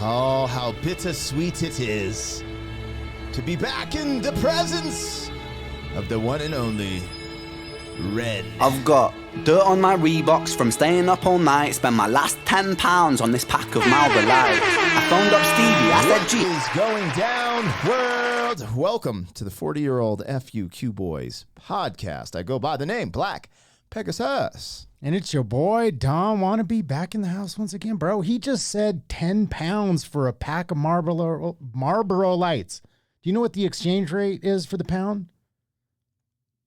Oh, how bittersweet it is to be back in the presence of the one and only Ren. I've got dirt on my Reeboks from staying up all night. Spent my last £10 on this pack of Marlboro Lights. I phoned up Stevie. I said, What is going down, world? Welcome to the 40-year-old FUQ Boys podcast. I go by the name Black Pegasus. And it's your boy, Dom Wannabe, back in the house once again. Bro, he just said £10 for a pack of Marlboro Lights. Do you know what the exchange rate is for the pound?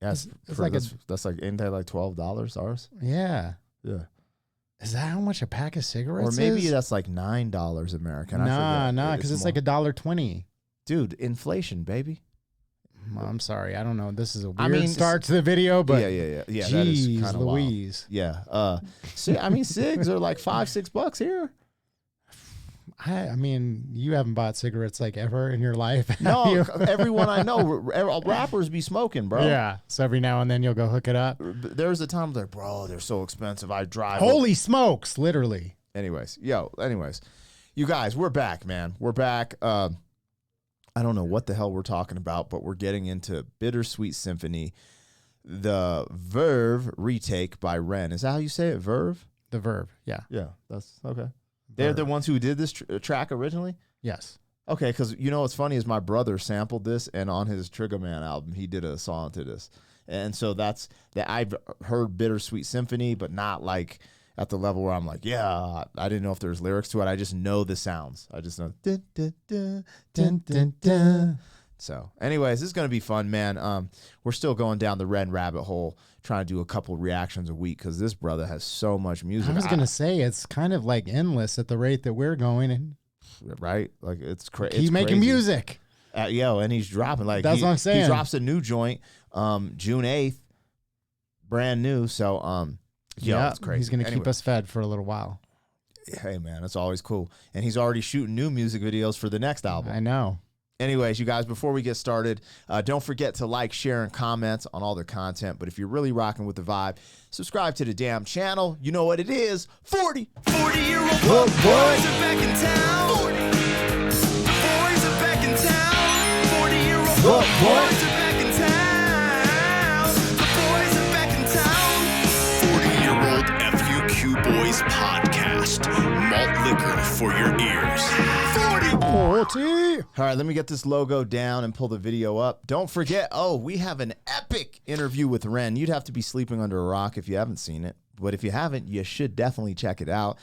Yes, it's like that's like, ain't that like $12 ours? Yeah. Yeah. Is that how much a pack of cigarettes Or maybe is? that's like $9 American. Nah, because it's like $1.20. Dude, inflation, baby. I'm sorry, I don't know. This is a weird start to the video, but yeah. Geez, that is kind of Louise. Wild. Yeah. Cigs are like $5-6 here. I mean, you haven't bought cigarettes like ever in your life. No, everyone I know, rappers be smoking, bro. Yeah. So every now and then you'll go hook it up. There's a time like, bro, they're so expensive. I drive. Holy smokes, literally. Anyways, you guys, we're back, man. We're back. I don't know what the hell we're talking about, but we're getting into Bittersweet Symphony, the Verve retake by Ren. Is that how you say it? Verve? The Verve, yeah. Yeah, that's okay. They're the ones who did this track originally? Yes. Okay, because you know what's funny is my brother sampled this, and on his Trigger Man album, he did a song to this. And so that's that. I've heard Bittersweet Symphony, but not like at the level where I'm like, yeah, I didn't know if there's lyrics to it. I just know the sounds. I just know. Dun, dun, dun, dun, dun, dun. So anyways, this is going to be fun, man. We're still going down the Ren rabbit hole, trying to do a couple reactions a week because this brother has so much music. I was going to say, it's kind of like endless at the rate that we're going. And right? Like it's crazy. He's making music. And he's dropping. Like that's what I'm saying. He drops a new joint June 8th, brand new. So yeah, it's crazy. He's going to keep us fed for a little while. Hey, man, it's always cool. And he's already shooting new music videos for the next album. I know. Anyways, you guys, before we get started, don't forget to like, share, and comment on all their content. But if you're really rocking with the vibe, subscribe to the damn channel. You know what it is. 40-year-old boys are back in town. 40. The boys are back in town. 40-year-old boys are back in town. The boys are back in town. 40-year-old FUQ Boys podcast. Malt liquor for your ears. 40. All right, let me get this logo down and pull the video up. Don't forget, we have an epic interview with Ren. You'd have to be sleeping under a rock if you haven't seen it. But if you haven't, you should definitely check it out.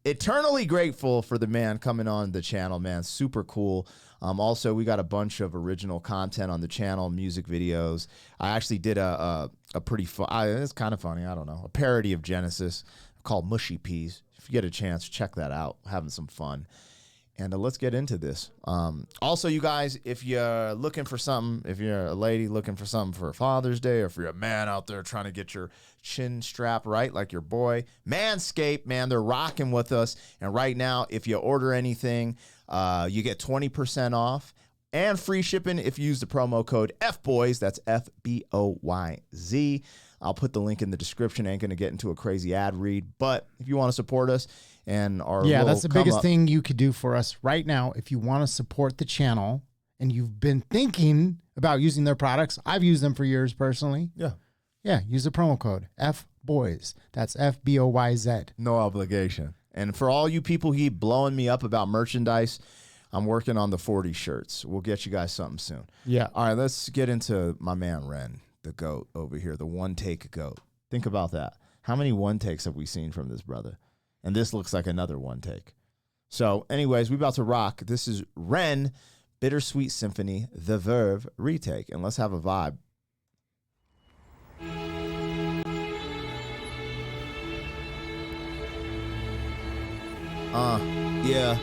Eternally grateful for the man coming on the channel, man. Super cool. Also, we got a bunch of original content on the channel, music videos. I actually did a pretty fun, it's kind of funny, I don't know, a parody of Genesis called Mushy Peas. If you get a chance, check that out. Having some fun. And let's get into this. Also, you guys, if you're looking for something, if you're a lady looking for something for Father's Day, or if you're a man out there trying to get your chin strap right like your boy, Manscaped, man, they're rocking with us. And right now, if you order anything, you get 20% off and free shipping if you use the promo code FBOYZ. That's FBOYZ. I'll put the link in the description. Ain't going to get into a crazy ad read. But if you want to support us, and that's the biggest thing you could do for us right now. If you want to support the channel and you've been thinking about using their products, I've used them for years personally. Yeah. Use the promo code FBOYZ. That's FBOYZ. No obligation. And for all you people who keep blowing me up about merchandise, I'm working on the 40 shirts. We'll get you guys something soon. Yeah. All right, let's get into my man Ren, the GOAT over here, the one-take GOAT. Think about that. How many one-takes have we seen from this brother? And this looks like another one take. So anyways, we about to rock. This is Ren, Bittersweet Symphony, the Verve retake. And let's have a vibe. yeah.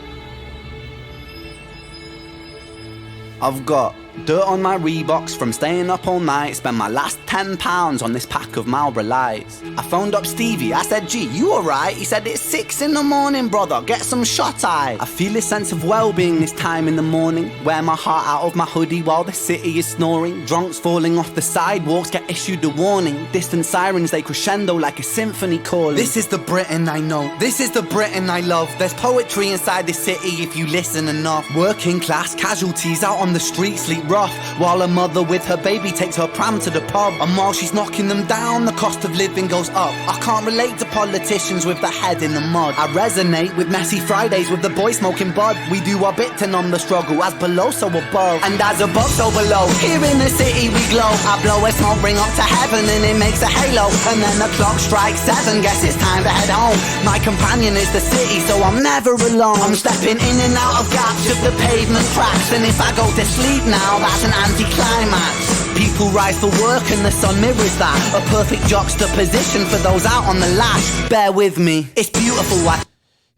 I've got Dirt on my Reeboks from staying up all night. Spent my last £10 on this pack of Marlboro Lights. I phoned up Stevie, I said, G, you alright? He said, it's 6 in the morning, brother, get some shut-eye. I feel a sense of well-being this time in the morning. Wear my heart out of my hoodie while the city is snoring. Drunks falling off the sidewalks get issued a warning. Distant sirens, they crescendo like a symphony calling. This is the Britain I know, this is the Britain I love. There's poetry inside this city if you listen enough. Working class casualties out on the street sleep rough, while a mother with her baby takes her pram to the pub. And while she's knocking them down, the cost of living goes up. I can't relate to politicians with their head in the mud. I resonate with messy Fridays with the boy smoking bud. We do our bit to numb the struggle, as below so above, and as above so below. Here in the city we glow. I blow a smoke ring up to heaven and it makes a halo. And then the clock strikes 7, guess it's time to head home. My companion is the city, so I'm never alone. I'm stepping in and out of gaps of the pavement cracks, and if I go to sleep now, that's an anticlimax. People rise for work and the sun mirrors that. A perfect juxtaposition for those out on the lash. Bear with me, it's beautiful.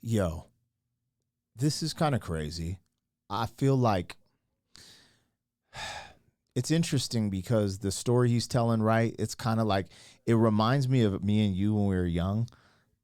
Yo, this is kind of crazy. I feel like it's interesting because the story he's telling, right? It's kind of like, it reminds me of me and you when we were young,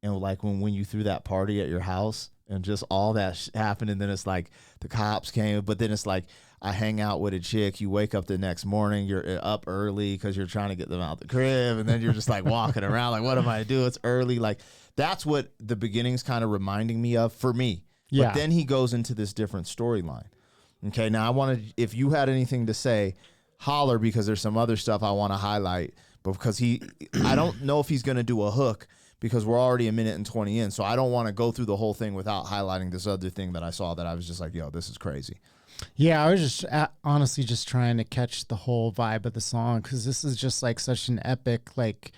and like when you threw that party at your house and just all that happened, and then it's like the cops came, but then it's like I hang out with a chick, you wake up the next morning, you're up early because you're trying to get them out the crib, and then you're just like walking around like, what am I doing? It's early. Like, that's what the beginning's kind of reminding me of for me. Yeah. But then he goes into this different storyline. Okay, now I wanted, if you had anything to say, holler, because there's some other stuff I want to highlight, but because I don't know if he's going to do a hook, because we're already 1 minute and 20 in, so I don't want to go through the whole thing without highlighting this other thing that I saw that I was just like, yo, this is crazy. Yeah, I was just honestly just trying to catch the whole vibe of the song, because this is just like such an epic, like,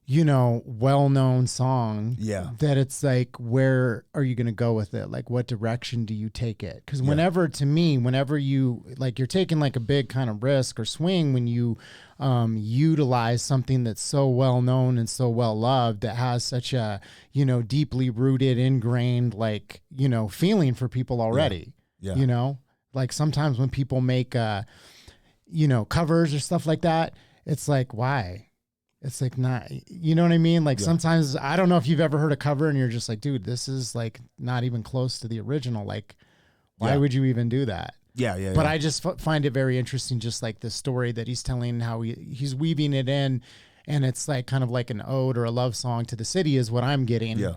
you know, well-known song. Yeah. That it's like, where are you going to go with it? Like, what direction do you take it? Because whenever, to me, whenever you, like, you're taking like a big kind of risk or swing when you utilize something that's so well-known and so well-loved, that has such a, you know, deeply rooted, ingrained, like, you know, feeling for people already. Yeah. You know, like sometimes when people make, you know, covers or stuff like that, it's like, why? It's like, not, you know what I mean? Like sometimes, I don't know if you've ever heard a cover and you're just like, dude, this is like not even close to the original. Like, why would you even do that? Yeah. But I just find it very interesting, just like the story that he's telling, how he's weaving it in, and it's like kind of like an ode or a love song to the city is what I'm getting. Yeah.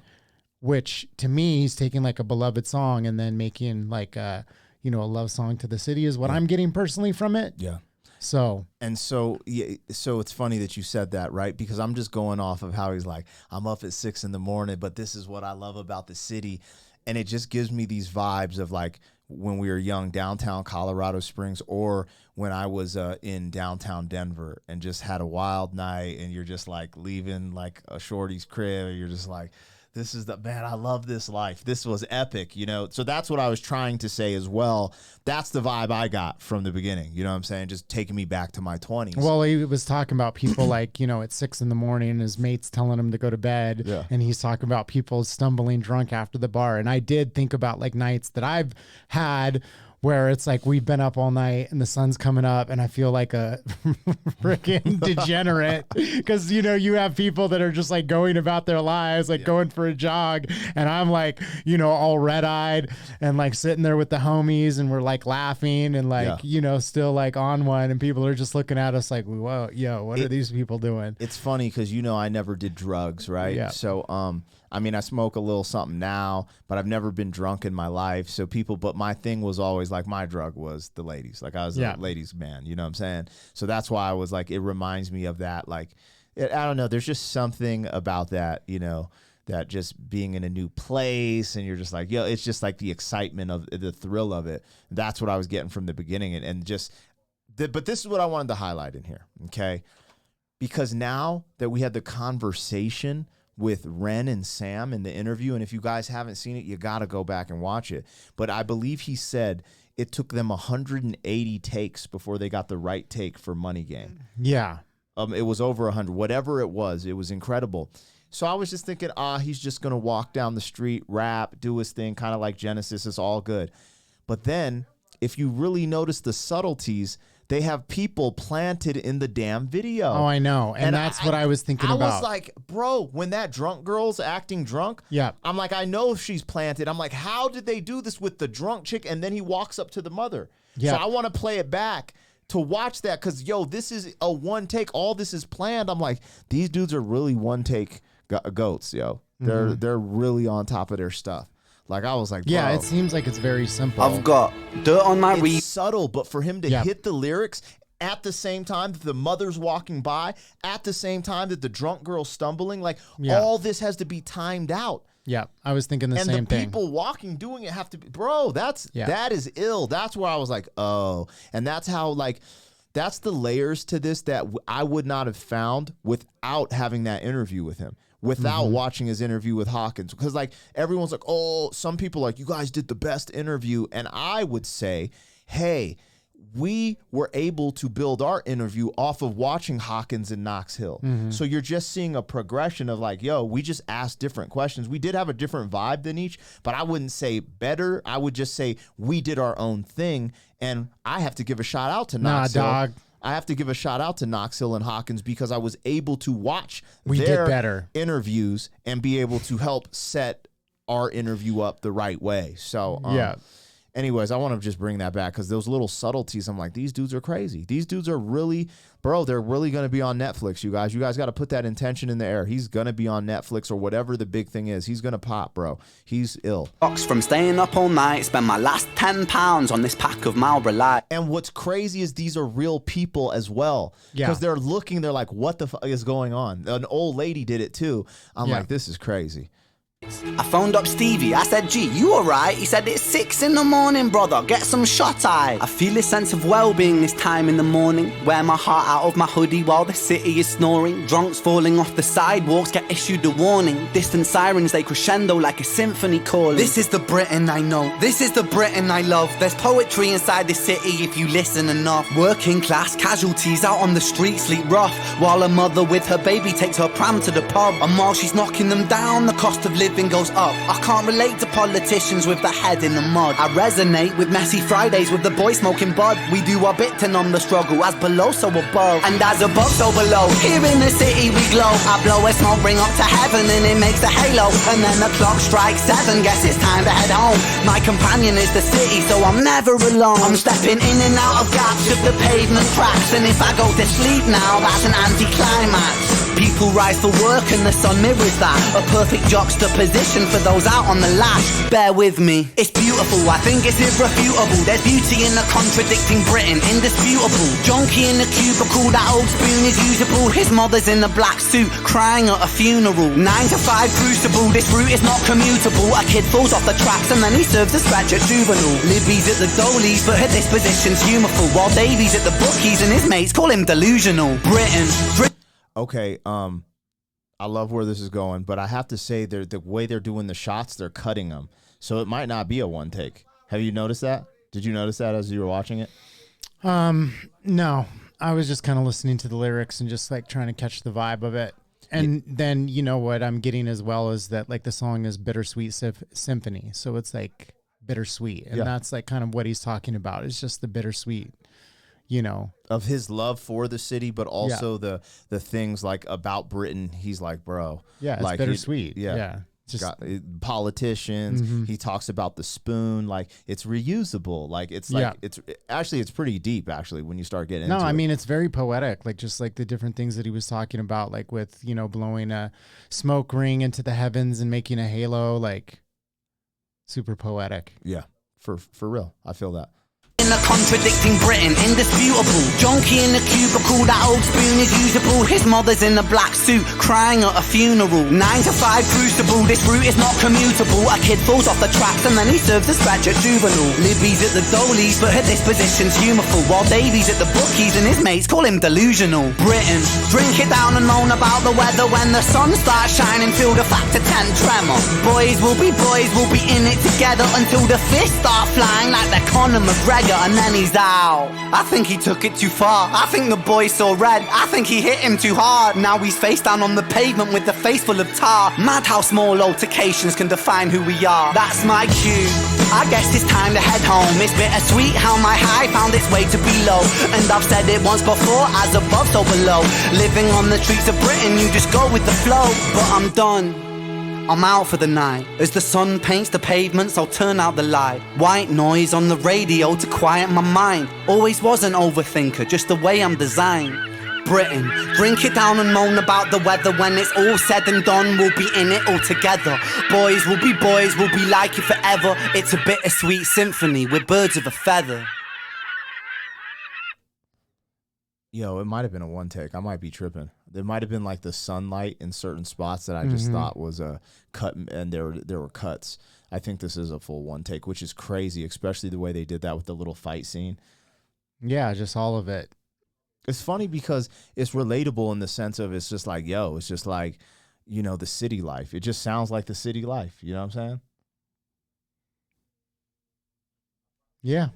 Which to me, he's taking like a beloved song and then making like a, you know, a love song to the city is what I'm getting personally from it. Yeah. So it's funny that you said that, right? Because I'm just going off of how he's like, I'm up at 6 in the morning, but this is what I love about the city. And it just gives me these vibes of like when we were young, downtown Colorado Springs, or when I was in downtown Denver and just had a wild night, and you're just like leaving like a shorty's crib, and you're just like, this is the, man, I love this life. This was epic, you know? So that's what I was trying to say as well. That's the vibe I got from the beginning. You know what I'm saying? Just taking me back to my 20s. Well, he was talking about people like, you know, at 6 in the morning, his mates telling him to go to bed. Yeah. And he's talking about people stumbling drunk after the bar. And I did think about like nights that I've had where it's like we've been up all night and the sun's coming up and I feel like a freaking degenerate, because, you know, you have people that are just like going about their lives, like going for a jog, and I'm like, you know, all red-eyed and like sitting there with the homies, and we're like laughing and like, you know, still like on one, and people are just looking at us like, whoa, yo, what are these people doing? It's funny because, you know, I never did drugs, right? Yeah. So, I mean, I smoke a little something now, but I've never been drunk in my life. So but my thing was always like, my drug was the ladies. Like I was a ladies man, you know what I'm saying? So that's why I was like, it reminds me of that. Like, I don't know. There's just something about that, you know, that just being in a new place, and you're just like, yo, it's just like the excitement of the thrill of it. That's what I was getting from the beginning. And but this is what I wanted to highlight in here. Okay. Because now that we had the conversation with Ren and Sam in the interview, and if you guys haven't seen it, you got to go back and watch it. But I believe he said it took them 180 takes before they got the right take for Money Game. Yeah. It was over 100, whatever it was incredible. So I was just thinking, he's just going to walk down the street, rap, do his thing, kind of like Genesis, it's all good. But then if you really notice the subtleties, they have people planted in the damn video. Oh, I know. And that's what I was thinking about. I was like, bro, when that drunk girl's acting drunk, I'm like, I know she's planted. I'm like, how did they do this with the drunk chick? And then he walks up to the mother. So I want to play it back to watch that because, yo, this is a one take. All this is planned. I'm like, these dudes are really one take goats, yo. They're really on top of their stuff. Like, I was like, bro. Yeah, it seems like it's very simple. I've got dirt on my It's subtle, but for him to hit the lyrics at the same time that the mother's walking by, at the same time that the drunk girl's stumbling, like, all this has to be timed out. Yeah, I was thinking the same thing. And the people walking, doing it have to be, bro, that is ill. That's where I was like, oh. And that's how, like, that's the layers to this that I would not have found without having that interview with him. Without watching his interview with Hawkins. Because, like, everyone's like, oh, some people are like, you guys did the best interview. And I would say, hey, we were able to build our interview off of watching Hawkins and Knox Hill. So you're just seeing a progression of like, yo, we just asked different questions. We did have a different vibe than each, but I wouldn't say better. I would just say we did our own thing. And I have to give a shout out to Knox Hill. Dog. I have to give a shout out to Knox Hill and Hawkins because I was able to watch their interviews and be able to help set our interview up the right way. So, anyways, I want to just bring that back because those little subtleties, I'm like, these dudes are crazy. These dudes are really, bro, they're really going to be on Netflix, you guys. You guys got to put that intention in the air. He's going to be on Netflix or whatever the big thing is. He's going to pop, bro. He's ill. From staying up all night, spend my last £10 on this pack of Marlboro Light. And what's crazy is these are real people as well. Because they're looking, they're like, what the fuck is going on? An old lady did it too. I'm like, this is crazy. I phoned up Stevie, I said, G, you alright? He said, it's 6 in the morning, brother, get some shut-eye. I feel a sense of well-being this time in the morning. Wear my heart out of my hoodie while the city is snoring. Drunks falling off the sidewalks get issued a warning. Distant sirens, they crescendo like a symphony calling. This is the Britain I know, this is the Britain I love. There's poetry inside this city if you listen enough. Working class casualties out on the street sleep rough, while a mother with her baby takes her pram to the pub. And while she's knocking them down, the cost of living goes up. I can't relate to politicians with their head in the mud. I resonate with messy Fridays with the boy smoking bud. We do our bit to numb the struggle, as below so above, and as above so below. Here in the city we glow. I blow a smoke ring up to heaven and it makes a halo. And then the clock strikes 7, guess it's time to head home. My companion is the city, so I'm never alone. I'm stepping in and out of gaps of the pavement cracks, and if I go to sleep now, that's an anticlimax. People rise for work and the sun mirrors that. A perfect juxtaposition for those out on the lash. Bear with me, it's beautiful, I think it's irrefutable. There's beauty in a contradicting Britain, indisputable. Junkie in the cubicle, that old spoon is usable. His mother's in a black suit, crying at a funeral. 9 to 5 crucible, this route is not commutable. A kid falls off the tracks and then he serves a scratch at juvenile. Libby's at the goalies, but her disposition's humorful, while Davy's at the bookies and his mates call him delusional. Britain. Okay, I love where this is going, but I have to say the way they're doing the shots, they're cutting them. So it might not be a one take. Have you noticed that? Did you notice that as you were watching it? No. I was just kind of listening to the lyrics and just like trying to catch the vibe of it. And then, you know, what I'm getting as well is that like the song is Bittersweet Symphony. So it's like bittersweet. And that's like kind of what he's talking about. It's just the bittersweet, you know, of his love for the city, but also the things like about Britain. He's like, bro, it's like bittersweet. Just politicians. He talks about the spoon, like it's reusable. Like it's like it's pretty deep actually when you start getting into it. I mean it's very poetic, like just like the different things that he was talking about, like with, you know, blowing a smoke ring into the heavens and making a halo, like super poetic. Yeah, for real. I feel that. In a contradicting Britain, indisputable. Junkie in the cubicle, that old spoon is usable. His mother's in a black suit, crying at a funeral. 9 to 5 crucible, this route is not commutable. A kid falls off the tracks and then he serves a scratch at juvenile. Libby's at the goalies, but her disposition's humorful, while Davy's at the bookies and his mates call him delusional. Britain, drink it down and moan about the weather when the sun starts shining. Feel the factor 10 tremor. Boys will be in it together until the fists start flying like they're Conor McGregor. And then he's out. I think he took it too far. I think the boy saw red. I think he hit him too hard. Now he's face down on the pavement with the face full of tar. Mad how small altercations can define who we are. That's my cue. I guess it's time to head home. It's bittersweet how my high found its way to below. And I've said it once before, as above so below. Living on the streets of Britain, you just go with the flow. But I'm done, I'm out for the night. As the sun paints the pavements, I'll turn out the light. White noise on the radio to quiet my mind. Always was an overthinker, just the way I'm designed. Britain, drink it down and moan about the weather. When it's all said and done, we'll be in it all together. Boys will be boys, we'll be like it forever. It's a bittersweet symphony, we're birds of a feather. Yo, it might have been a one take. I might be tripping. There might have been like the sunlight in certain spots that I just thought was a cut, and there were cuts. I think this is a full one take, which is crazy, especially the way they did that with the little fight scene. Yeah, just all of it. It's funny because it's relatable in the sense of it's just like, yo, it's just like, you know, the city life. It just sounds like the city life. You know what I'm saying? Yeah.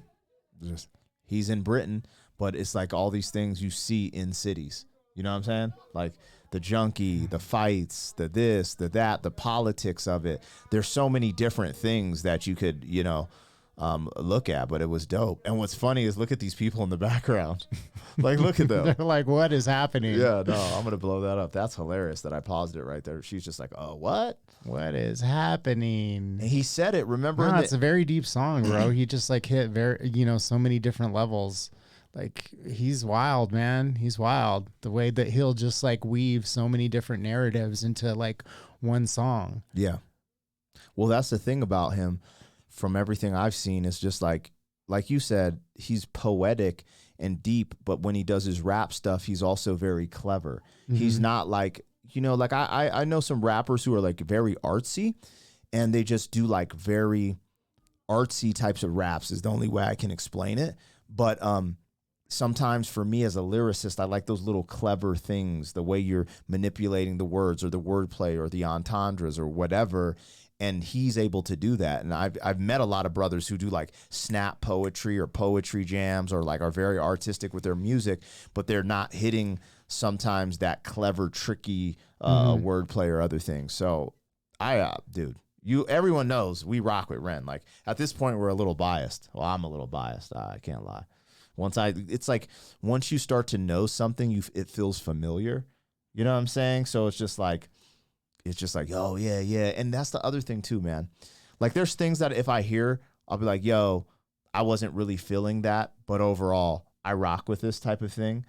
Just, he's in Britain, but it's like all these things you see in cities. You know what I'm saying? Like the junkie, the fights, the this, the that, the politics of it. There's so many different things that you could, you know, look at, but it was dope. And what's funny is look at these people in the background. Like, look at them. They're like, what is happening? Yeah, no, I'm going to blow that up. That's hilarious that I paused it right there. She's just like, oh, what? What is happening? And he said it. Remember? It's a very deep song, bro. He just like hit very, you know, so many different levels. Like, he's wild, man. He's wild. The way that he'll just like weave so many different narratives into like one song. Yeah. Well, that's the thing about him. From everything I've seen, it's just like you said, he's poetic and deep, but when he does his rap stuff, he's also very clever. He's not like, you know, like I know some rappers who are like very artsy and they just do like very artsy types of raps is the only way I can explain it. But sometimes for me as a lyricist, I like those little clever things, the way you're manipulating the words or the wordplay or the entendres or whatever. And he's able to do that. And I've met a lot of brothers who do like snap poetry or poetry jams or like are very artistic with their music, but they're not hitting sometimes that clever, tricky wordplay or other things. So dude, everyone knows we rock with Ren. Like at this point, we're a little biased. Well, I'm a little biased. I can't lie. It's like once you start to know something, it feels familiar. You know what I'm saying? So it's just like, oh, yeah, yeah. And that's the other thing too, man. Like there's things that if I hear, I'll be like, yo, I wasn't really feeling that. But overall, I rock with this type of thing.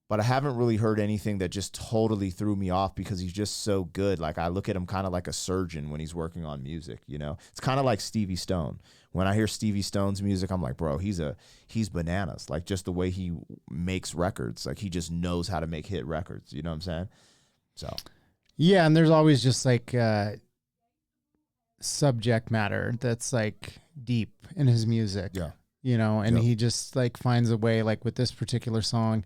But I haven't really heard anything that just totally threw me off because he's just so good. Like I look at him kind of like a surgeon when he's working on music, you know? It's kind of like Stevie Stone. When I hear Stevie Stone's music, I'm like, bro, he's bananas. Like just the way he makes records. Like he just knows how to make hit records. You know what I'm saying? So... yeah, and there's always just like subject matter that's like deep in his music. Yeah. You know, and he just like finds a way, like with this particular song,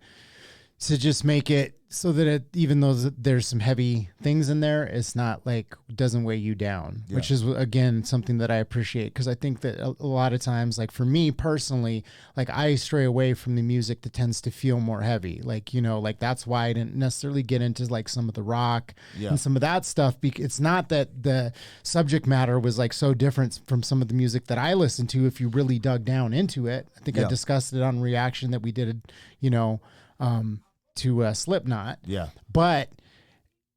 to just make it so that it, even though there's some heavy things in there, it's not like doesn't weigh you down, which is again something that I appreciate because I think that a lot of times, like for me personally, like I stray away from the music that tends to feel more heavy. Like, you know, like that's why I didn't necessarily get into like some of the rock and some of that stuff. Because it's not that the subject matter was like so different from some of the music that I listened to. If you really dug down into it, I think I discussed it on Reaction that we did, you know, to Slipknot. Yeah. But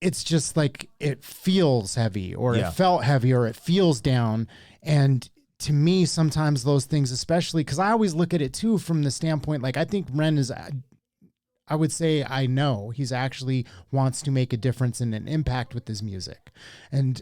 it's just like it feels heavy or it felt heavy or it feels down. And to me, sometimes those things, especially because I always look at it too from the standpoint, like I think Ren is, I would say I know he's actually wants to make a difference and an impact with his music. And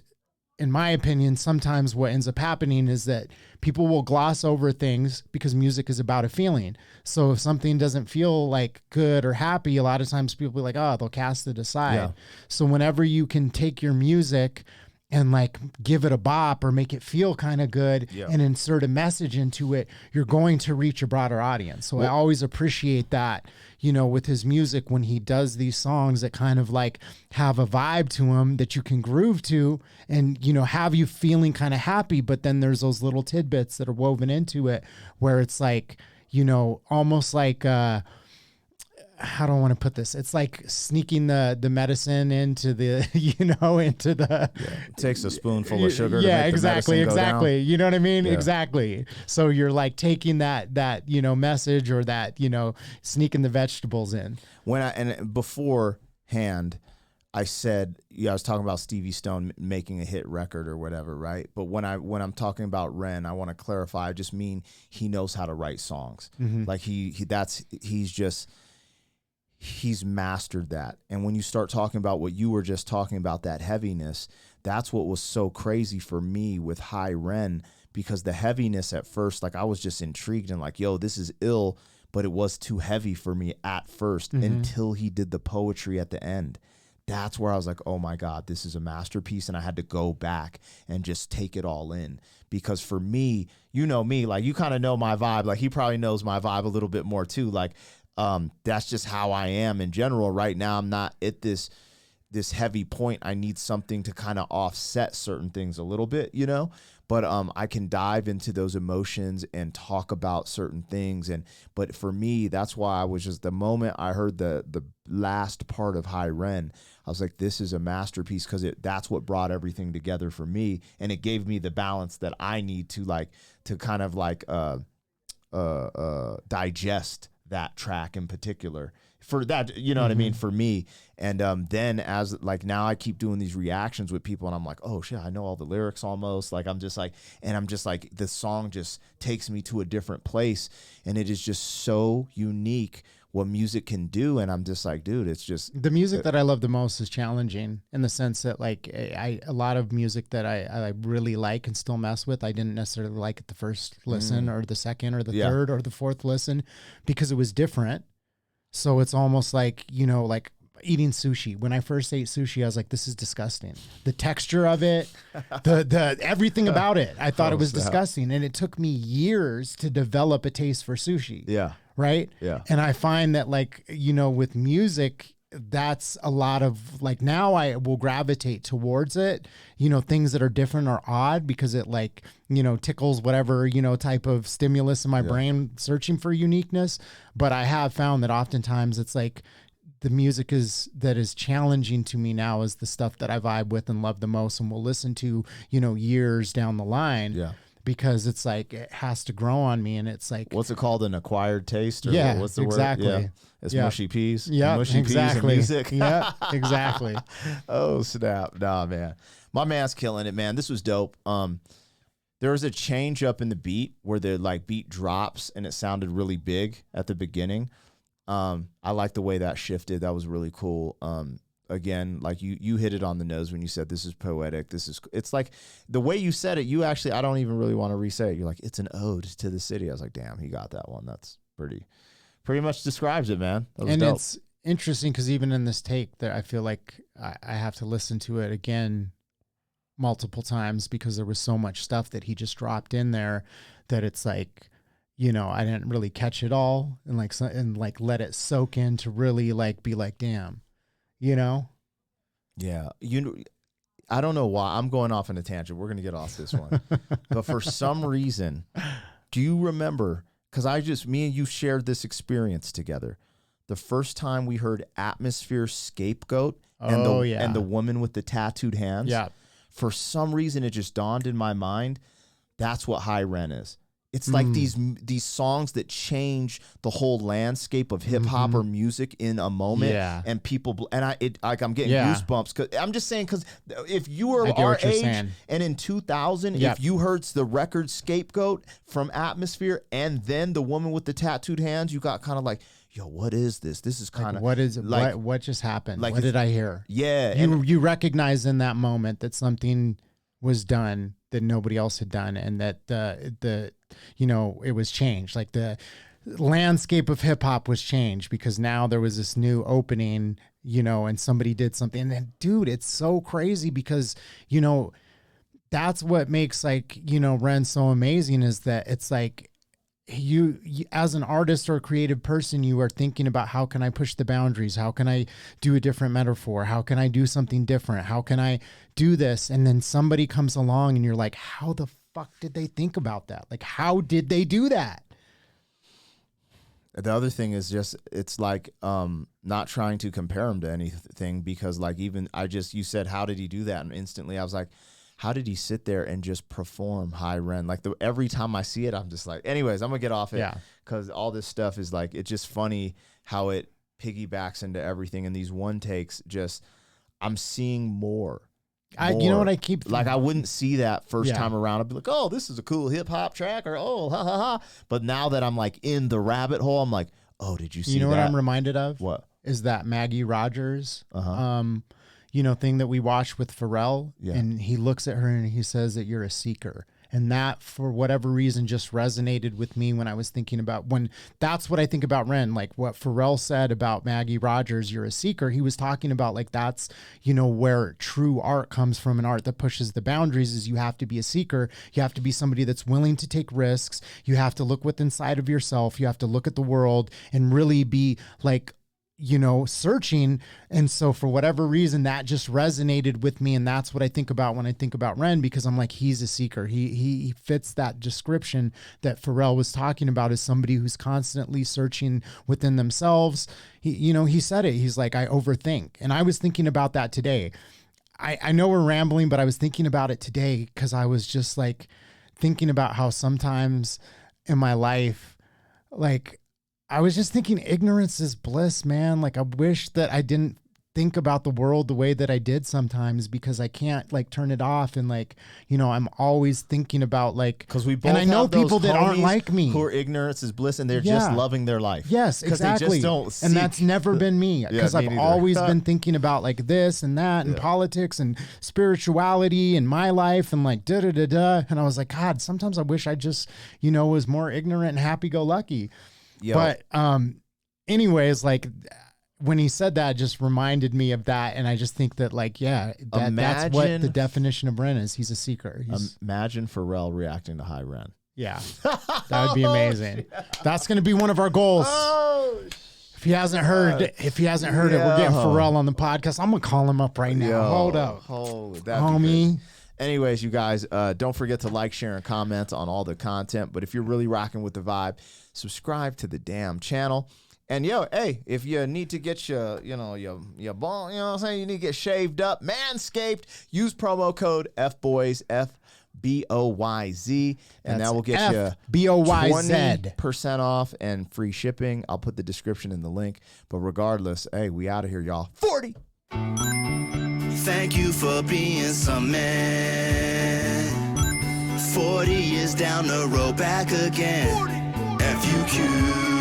in my opinion, sometimes what ends up happening is that people will gloss over things because music is about a feeling. So if something doesn't feel like good or happy, a lot of times people be like, oh, they'll cast it aside. Yeah. So whenever you can take your music and like give it a bop or make it feel kind of good and insert a message into it, you're going to reach a broader audience. So I always appreciate that, you know, with his music when he does these songs that kind of like have a vibe to them that you can groove to and, you know, have you feeling kind of happy. But then there's those little tidbits that are woven into it where it's like, you know, almost like, how do I want to put this? It's like sneaking the medicine into the, into the. Yeah. It takes a spoonful of sugar. Yeah, to make exactly, the medicine go down. You know what I mean? Yeah. Exactly. So you're like taking that message, or that, sneaking the vegetables in. And beforehand, I said, I was talking about Stevie Stone making a hit record or whatever, right? But when I'm talking about Ren, I want to clarify. I just mean he knows how to write songs. Like he's mastered that. And when you start talking about what you were just talking about, that heaviness, that's what was so crazy for me with High Ren, because the heaviness at first, like I was just intrigued and like, yo, this is ill, but it was too heavy for me at first until he did the poetry at the end. That's where I was like, oh my God, this is a masterpiece. And I had to go back and just take it all in. Because for me, you know me, like you kind of know my vibe. Like he probably knows my vibe a little bit more too. Like that's just how I am in general. Right now, I'm not at this heavy point. I need something to kind of offset certain things a little bit, But I can dive into those emotions and talk about certain things. But for me, that's why I was just, the moment I heard the last part of High Ren, I was like, this is a masterpiece, because that's what brought everything together for me. And it gave me the balance that I need to kind of digest that track in particular. For that, you know what I mean, for me. And then as like now I keep doing these reactions with people and I'm like, oh shit, I know all the lyrics almost. Like I'm just like the song just takes me to a different place, and it is just so unique what music can do. And I'm just like, dude, it's just the music that I love the most is challenging, in the sense that like a lot of music that I really like and still mess with, I didn't necessarily like at the first listen or the second or the third or the fourth listen, because it was different. So it's almost like, like eating sushi. When I first ate sushi, I was like, this is disgusting. The texture of it, the everything about it, I thought it was disgusting. And it took me years to develop a taste for sushi. Yeah. Right? Yeah. And I find that like, with music, that's a lot of like, now I will gravitate towards it, things that are different or odd, because it like, tickles whatever, type of stimulus in my brain searching for uniqueness. But I have found that oftentimes it's like the music that is challenging to me now is the stuff that I vibe with and love the most and will listen to, years down the line. Yeah. Because it's like it has to grow on me, and it's like, what's it called, an acquired taste? Or what's the exactly. word? Yeah, it's mushy peas. Yeah, mushy exactly. peas and music. Yeah, exactly. Oh snap! Nah, man, my man's killing it, man. This was dope. There was a change up in the beat where the like beat drops and it sounded really big at the beginning. I like the way that shifted. That was really cool. Again, like you hit it on the nose when you said this is poetic. It's like the way you said it, I don't even really want to re-say it. You're like, it's an ode to the city. I was like, damn, he got that one. That's pretty much describes it, man. That was and dope. It's interesting because even in this take that I feel like I have to listen to it again multiple times, because there was so much stuff that he just dropped in there that it's like, I didn't really catch it all, and let it soak in to really like be like, damn. Yeah. I don't know why I'm going off on a tangent. We're going to get off this one. But for some reason, do you remember, because me and you shared this experience together, the first time we heard Atmosphere Scapegoat and the woman with the tattooed hands? Yeah. For some reason, it just dawned in my mind, that's what High Ren is. It's like these songs that change the whole landscape of hip hop or music in a moment, and people I'm getting goosebumps. Cause I'm just saying, because if you were our age and in 2000, if you heard the record Scapegoat from Atmosphere and then the woman with the tattooed hands, you got kind of like, yo, what is this? This is kind of what is it? Like, what just happened? Like, what did I hear? Yeah, you recognize in that moment that something was done that nobody else had done, and that it was changed. Like the landscape of hip hop was changed because now there was this new opening, and somebody did something. And then, dude, it's so crazy because, that's what makes Ren so amazing, is that it's like you as an artist or a creative person, you are thinking about, how can I push the boundaries? How can I do a different metaphor? How can I do something different? How can I do this? And then somebody comes along and you're like, how the fuck did they think about that? Like, how did they do that? The other thing is just, it's like not trying to compare him to anything, because like even you said, how did he do that? And instantly I was like, how did he sit there and just perform high ren? Like every time I see it, I'm just like, anyways, I'm gonna get off it because all this stuff is like, it's just funny how it piggybacks into everything. And these one takes, just, I'm seeing more. You know what I keep like, I wouldn't see that first time around. I'd be like, oh, this is a cool hip hop track, or oh, ha ha ha. But now that I'm like in the rabbit hole, I'm like, oh, did you see that? You know what I'm reminded of? What is that Maggie Rogers thing that we watched with Pharrell? And he looks at her and he says that you're a seeker. And that, for whatever reason, just resonated with me when I was thinking about, when that's what I think about Ren, like what Pharrell said about Maggie Rogers, you're a seeker. He was talking about like, that's, where true art comes from, an art that pushes the boundaries, is you have to be a seeker. You have to be somebody that's willing to take risks. You have to look within inside of yourself. You have to look at the world and really be like, searching. And so for whatever reason, that just resonated with me. And that's what I think about when I think about Ren, because I'm like, he's a seeker. He fits that description that Pharrell was talking about, as somebody who's constantly searching within themselves. He said it. He's like, I overthink. And I was thinking about that today. I know we're rambling, but I was thinking about it today because I was just like thinking about how sometimes in my life, like, I was just thinking ignorance is bliss, man. Like, I wish that I didn't think about the world the way that I did sometimes, because I can't like turn it off. And like, I'm always thinking about like, because we both, and I know have those people that aren't like me, who are ignorance is bliss, and they're just loving their life. Yes, exactly. They just don't seek. And that's never been me, because I've always been thinking about like this and that and politics and spirituality and my life and like da da da da. And I was like, God, sometimes I wish I just, was more ignorant and happy go lucky. But anyways, like when he said that, it just reminded me of that. And I just think that like, that's what the definition of Ren is. He's a seeker. Imagine Pharrell reacting to high Ren. Yeah, that would be amazing. That's going to be one of our goals. If he hasn't heard it, we're getting Pharrell on the podcast. I'm going to call him up right now. Hold up. Homie. Anyways, you guys, don't forget to like, share, and comment on all the content. But if you're really rocking with the vibe, subscribe to the damn channel. And hey, if you need to get your ball, what I'm saying, you need to get shaved up, manscaped, use promo code FBOYZ, FBOYZ, and that will get you FBOYZ 20% off and free shipping. I'll put the description in the link. But regardless, hey, we out of here, y'all. 40. Thank you for being some man. 40 years down the road, back again. 40. FUQ.